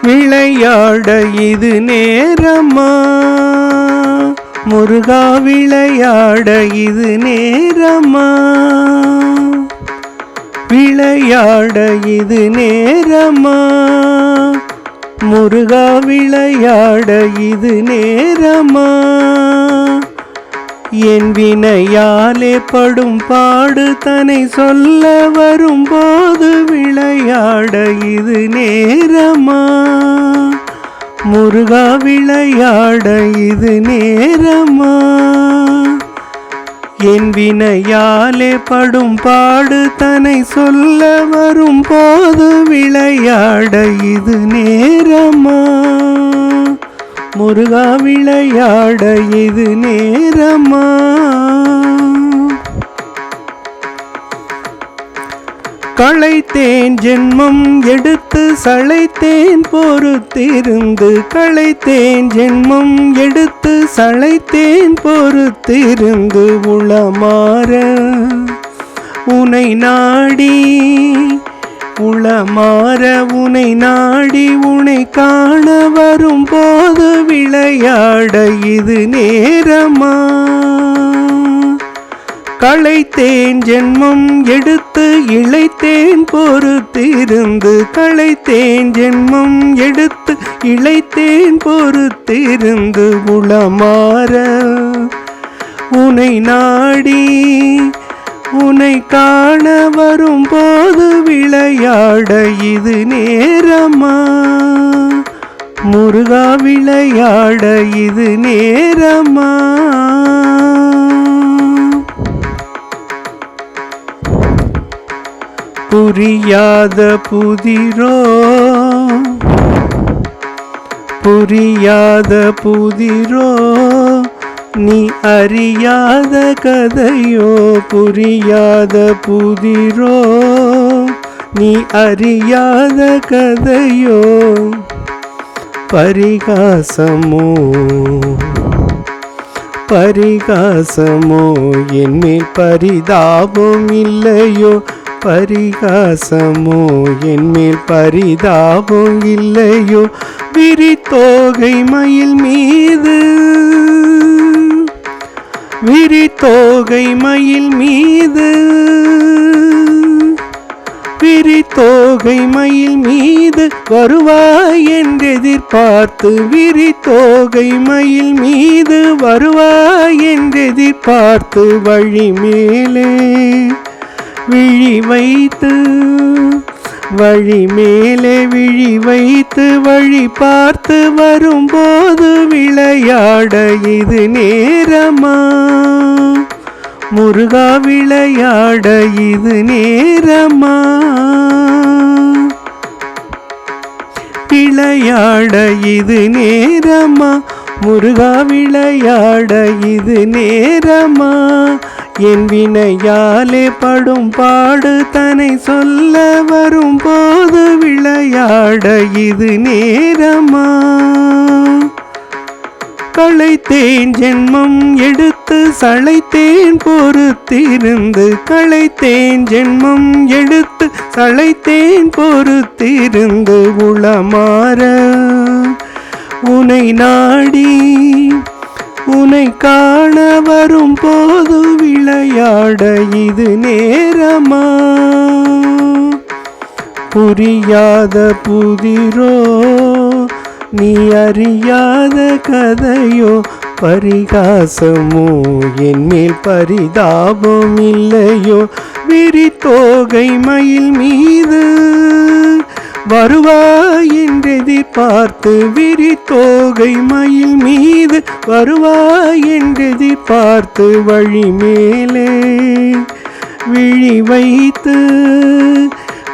விளையாட இது நேரமா முருகா விளையாட இது நேரமா விளையாட இது நேரமா முருகா விளையாட இது நேரமா என் வினையாலே படும் பாடு தன்னை சொல்ல வரும்போது விளையாட இது நேரமா முருகா விளையாட இது நேரமா என் வினையாலே படும் பாடு தன்னை சொல்ல வரும்போது விளையாட இது நேரமா முருகா விளையாட இது நேரமா களைத்தேன் ஜென்மம் எடுத்து சளைத்தேன் பொறுத்திருந்து களைத்தேன் ஜென்மம் எடுத்து சளைத்தேன் பொறுத்திருந்து உளமாற உனை நாடி உளமாற உனை நாடி உனை காண வரும்போது விளையாட இது நேரமா களைத்தேன் ஜென்மம் எடுத்து இளைத்தேன் பொறுத்திருந்து களைத்தேன் ஜென்மம் எடுத்து இளைத்தேன் பொறுத்திருந்து உளமாற உனை நாடி உனை காண வரும்போது விளையாட இது நேரமா முருகா விளையாட இது நேரமா புரியாத புதிரோ புரியாத புதிரோ நீ அறியாத கதையோ புரியாத புதிரோ நீ அறியாத கதையோ பரிகாசமோ பரிகாசமோ என்மேல் பரிதாபம் இல்லையோ பரிகாசமோ என்மேல் பரிதாபம் இல்லையோ விரித்தோகை மயில் மீது விரித்தோகை மயில் மீது விரித்தோகை மயில் மீது வருவாய் என்றெதிர்பார்த்து விரித்தோகை மயில் மீது வருவாய் என்றெதிர்பார்த்து வழி மேலே விழி வைத்து வழி மேலே விழி வைத்து வழி பார்த்து வரும்போது விளையாட இது நேரமா முருகா விளையாட இது நேரமா விளையாட இது நேரமா முருகா விளையாட இது நேரமா என் வினையாலே படும் பாடு தன்னை சொல்ல வரும்போது விளையாட இது நேரமா களைத்தேன் ஜென்மம் எடுத்து சளைத்தேன் பொறுத்திருந்து களைத்தேன் ஜென்மம் எடுத்து சளைத்தேன் பொறுத்திருந்து உளமாற உனை நாடி உனை காண வரும்போது விளையாட இது நேரமா புரியாத புதிரோ நீ அறியாத கதையோ பரிகாசமோ என்மேல் பரிதாபம் இல்லையோ விரித்தோகை மயில் மீது வருவாய் என்றெதிர்பார்த்து விரித்தோகை மயில் மீது வருவாய் என்றெதிர்பார்த்து வழி மேலே விழி வைத்து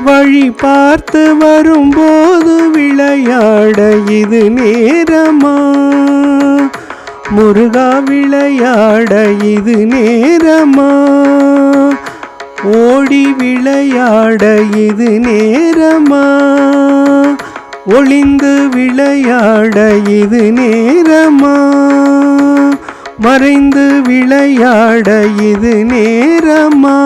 வழி பார்த்து வரும்போது விளையாட இது நேரமா முருகா விளையாட இது நேரமா ஓடி விளையாட இது நேரமா ஒளிந்து விளையாட இது நேரமா மறைந்து விளையாட இது நேரமா